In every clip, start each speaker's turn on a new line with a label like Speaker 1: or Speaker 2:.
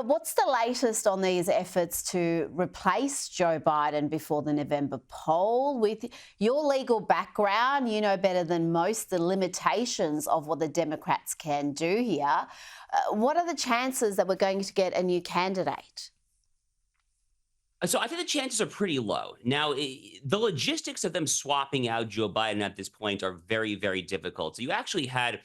Speaker 1: What's the latest on these efforts to replace Joe Biden before the November poll? With your legal background, you know better than most the limitations of what the Democrats can do here. What are the chances that we're going to get a new candidate?
Speaker 2: So I think the chances are pretty low. Now, the logistics of them swapping out Joe Biden at this point are very, very difficult. So you actually had,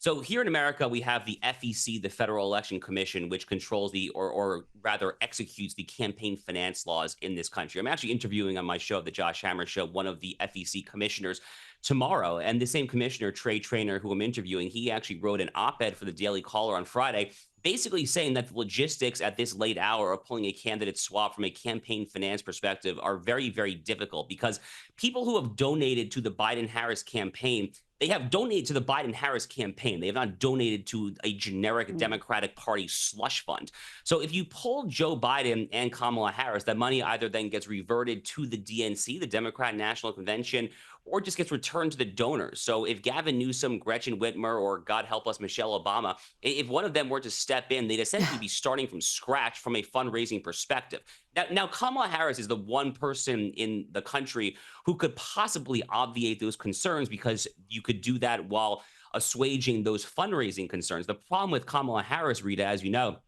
Speaker 2: so here in America, we have the FEC, the Federal Election Commission, which controls or rather executes the campaign finance laws in this country. I'm actually interviewing on my show, the Josh Hammer Show, one of the FEC commissioners tomorrow. And the same commissioner, Trey Traynor, who I'm interviewing, he actually wrote an op-ed for the Daily Caller on Friday, basically saying that the logistics at this late hour of pulling a candidate swap from a campaign finance perspective are very, very difficult because people who have donated to the Biden-Harris campaign, they have donated to the Biden-Harris campaign. They have not donated to a generic Democratic Party slush fund. So if you pull Joe Biden and Kamala Harris, that money either then gets reverted to the DNC, the Democrat National Convention, or just gets returned to the donors. So if Gavin Newsom, Gretchen Whitmer, or God help us, Michelle Obama, if one of them were to step in, they'd essentially be starting from scratch from a fundraising perspective. Now, Kamala Harris is the one person in the country who could possibly obviate those concerns because you could do that while assuaging those fundraising concerns. The problem with Kamala Harris, Rita, as you know,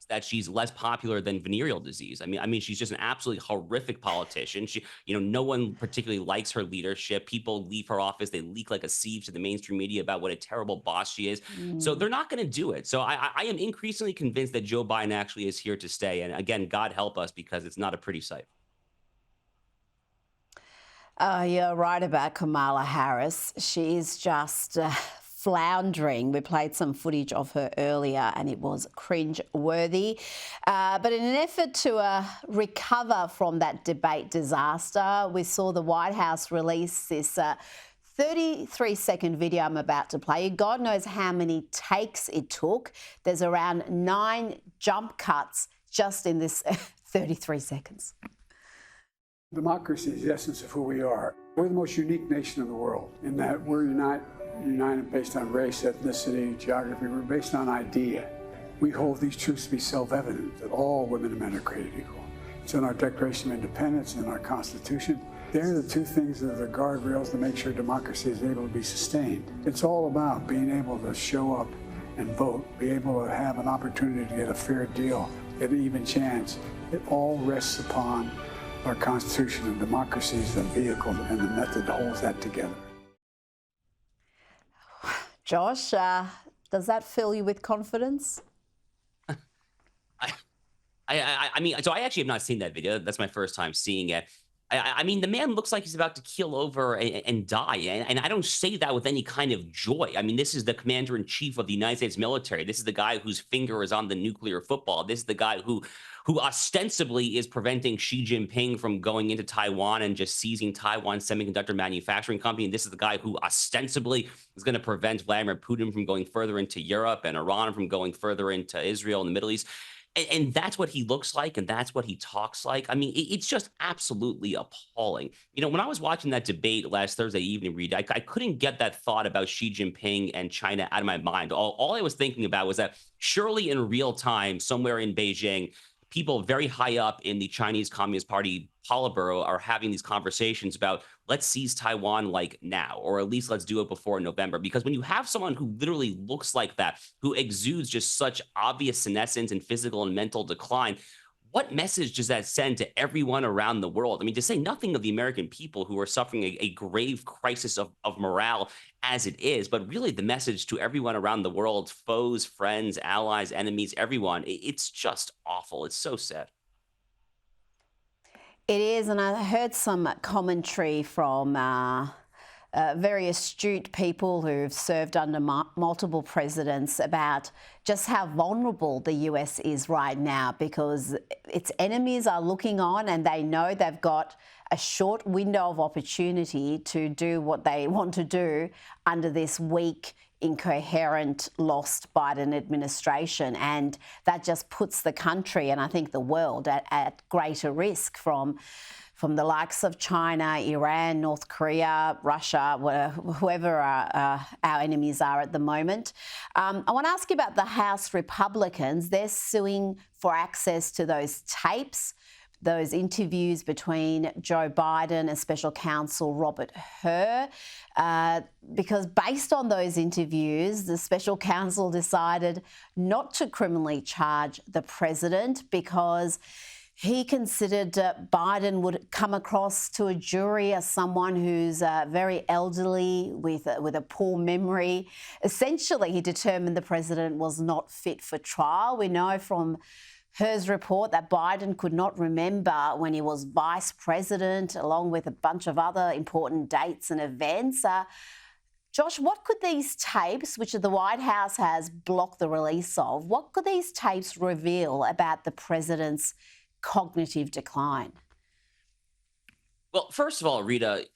Speaker 2: that she's less popular than venereal disease. I mean, she's just an absolutely horrific politician. No one particularly likes her leadership. People leave her office. They leak like a sieve to the mainstream media about what a terrible boss she is. So they're not going to do it. So I am increasingly convinced that Joe Biden actually is here to stay. And again, God help us, because it's not a pretty sight.
Speaker 1: You're right about Kamala Harris. She's just floundering. We played some footage of her earlier and it was cringe-worthy. But in an effort to recover from that debate disaster, we saw the White House release this 33-second video I'm about to play you. God knows how many takes it took. There's around 9 jump cuts just in this 33 seconds.
Speaker 3: Democracy is the essence of who we are. We're the most unique nation in the world in that we're not united based on race, ethnicity, geography. We're based on idea. We hold these truths to be self-evident, that all women and men are created equal. It's in our Declaration of Independence, in our Constitution. They're the two things that are the guardrails to make sure democracy is able to be sustained. It's all about being able to show up and vote, be able to have an opportunity to get a fair deal, get an even chance. It all rests upon our Constitution, and democracy is the vehicle and the method that holds that together.
Speaker 1: Josh, does that fill you with confidence?
Speaker 2: I mean, so I actually have not seen that video. That's my first time seeing it. I mean, the man looks like he's about to keel over and die. And I don't say that with any kind of joy. I mean, this is the commander-in-chief of the United States military. This is the guy whose finger is on the nuclear football. This is the guy who ostensibly is preventing Xi Jinping from going into Taiwan and just seizing Taiwan's semiconductor manufacturing company. And this is the guy who ostensibly is going to prevent Vladimir Putin from going further into Europe and Iran from going further into Israel and the Middle East. And that's what he looks like, and that's what he talks like. I mean, it's just absolutely appalling. When I was watching that debate last Thursday evening, Reed, I couldn't get that thought about Xi Jinping and China out of my mind. All I was thinking about was that surely in real time, somewhere in Beijing, people very high up in the Chinese Communist Party Politburo are having these conversations about, let's seize Taiwan like now, or at least let's do it before November. Because when you have someone who literally looks like that, who exudes just such obvious senescence and physical and mental decline, what message does that send to everyone around the world? I mean, to say nothing of the American people who are suffering a grave crisis of morale as it is, but really the message to everyone around the world, foes, friends, allies, enemies, everyone, it's just awful. It's so sad.
Speaker 1: It is, and I heard some commentary from very astute people who've served under multiple presidents about just how vulnerable the US is right now, because its enemies are looking on and they know they've got a short window of opportunity to do what they want to do under this weak incoherent, lost Biden administration. And that just puts the country, and I think the world, at greater risk from the likes of China, Iran, North Korea, Russia, whoever our enemies are at the moment. I want to ask you about the House Republicans. They're suing for access to those tapes, those interviews between Joe Biden and Special Counsel Robert Hur, because based on those interviews, the Special Counsel decided not to criminally charge the president because he considered Biden would come across to a jury as someone who's very elderly with a poor memory. Essentially, he determined the president was not fit for trial. We know from Hur's report that Biden could not remember when he was vice president, along with a bunch of other important dates and events. Josh, what could these tapes, which the White House has blocked the release of, what could these tapes reveal about the president's cognitive decline?
Speaker 2: Well, first of all, Rita,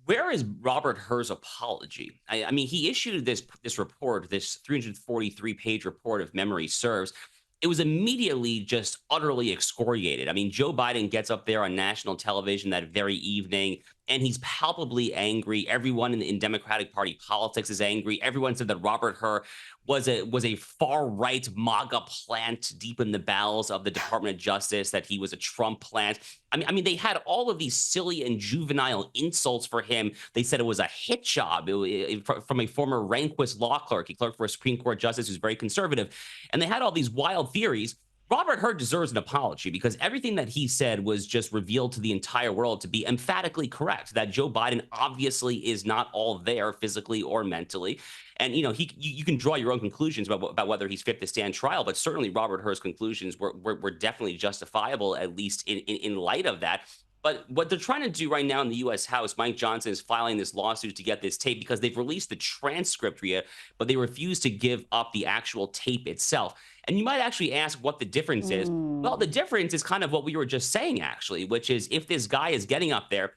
Speaker 2: where is Robert Hur's apology? I mean, he issued this report, this 343-page report, if memory serves. It was immediately just utterly excoriated. I mean, Joe Biden gets up there on national television that very evening, and he's palpably angry. Everyone in Democratic Party politics is angry. Everyone said that Robert Hur was a far-right MAGA plant deep in the bowels of the Department of Justice, that he was a Trump plant. I mean, they had all of these silly and juvenile insults for him. They said it was a hit job from a former Rehnquist law clerk. He clerked for a Supreme Court justice who's very conservative. And they had all these wild theories. Robert Hur deserves an apology because everything that he said was just revealed to the entire world to be emphatically correct, that Joe Biden obviously is not all there physically or mentally. And, you know, you can draw your own conclusions about whether he's fit to stand trial, but certainly Robert Hur's conclusions were definitely justifiable, at least in light of that. But what they're trying to do right now in the U.S. House, Mike Johnson is filing this lawsuit to get this tape because they've released the transcript, Rhea, but they refuse to give up the actual tape itself. And you might actually ask what the difference is. Well, the difference is kind of what we were just saying, actually, which is if this guy is getting up there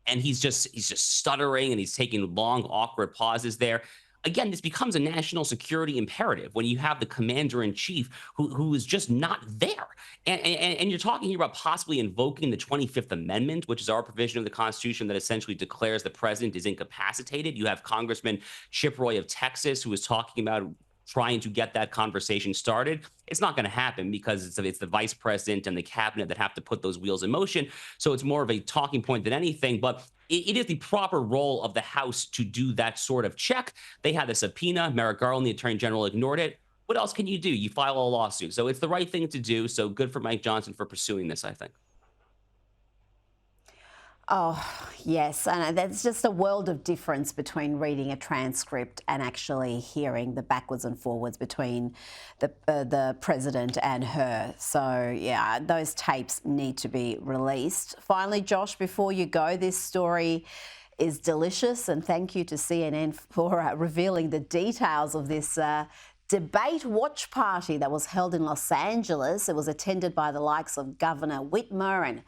Speaker 2: and he's just stuttering and he's taking long, awkward pauses there. Again, this becomes a national security imperative when you have the commander in chief who is just not there. And you're talking here about possibly invoking the 25th Amendment, which is our provision of the Constitution that essentially declares the president is incapacitated. You have Congressman Chip Roy of Texas who is talking about trying to get that conversation started. It's not going to happen because it's the vice president and the cabinet that have to put those wheels in motion. So it's more of a talking point than anything, but it is the proper role of the House to do that sort of check. They had a subpoena. Merrick Garland, the Attorney General, ignored it. What else can you do? You file a lawsuit. So it's the right thing to do. So good for Mike Johnson for pursuing this, I think.
Speaker 1: Oh, yes. And there's just a world of difference between reading a transcript and actually hearing the backwards and forwards between the president and Hur. So, yeah, those tapes need to be released. Finally, Josh, before you go, this story is delicious. And thank you to CNN for revealing the details of this debate watch party that was held in Los Angeles. It was attended by the likes of Governor Whitmer and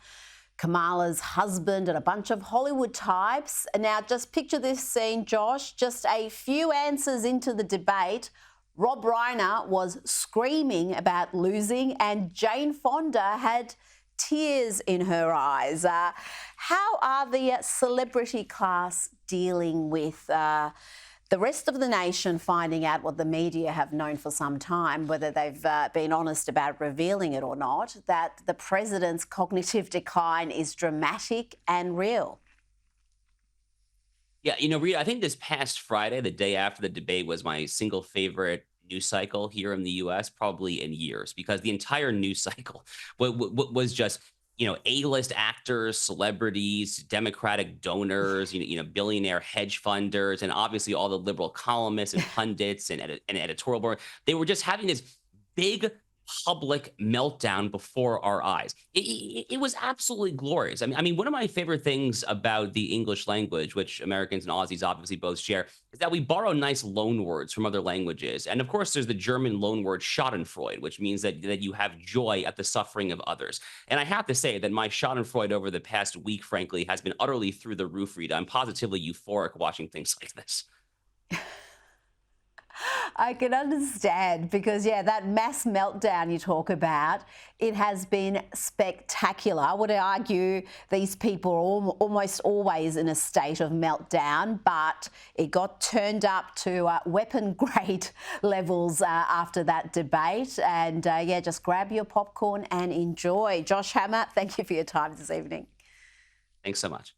Speaker 1: Kamala's husband and a bunch of Hollywood types. And now just picture this scene, Josh. Just a few answers into the debate, Rob Reiner was screaming about losing and Jane Fonda had tears in her eyes. How are the celebrity class dealing with the rest of the nation finding out what the media have known for some time, whether they've been honest about revealing it or not, that the president's cognitive decline is dramatic and real?
Speaker 2: Yeah, you know, Rita, I think this past Friday, the day after the debate, was my single favorite news cycle here in the U.S., probably in years, because the entire news cycle was just, you know, A-list actors, celebrities, Democratic donors, billionaire hedge funders, and obviously all the liberal columnists and pundits and editorial board. They were just having this big public meltdown before our eyes. It was absolutely glorious. I mean, one of my favorite things about the English language, which Americans and Aussies obviously both share, is that we borrow nice loan words from other languages. And of course, there's the German loan word Schadenfreude, which means that you have joy at the suffering of others. And I have to say that my Schadenfreude over the past week, frankly, has been utterly through the roof, Rita. I'm positively euphoric watching things like this.
Speaker 1: I can understand because, yeah, that mass meltdown you talk about, it has been spectacular. I would argue these people are almost always in a state of meltdown, but it got turned up to weapon-grade levels after that debate. And, yeah, just grab your popcorn and enjoy. Josh Hammer, thank you for your time this evening.
Speaker 2: Thanks so much.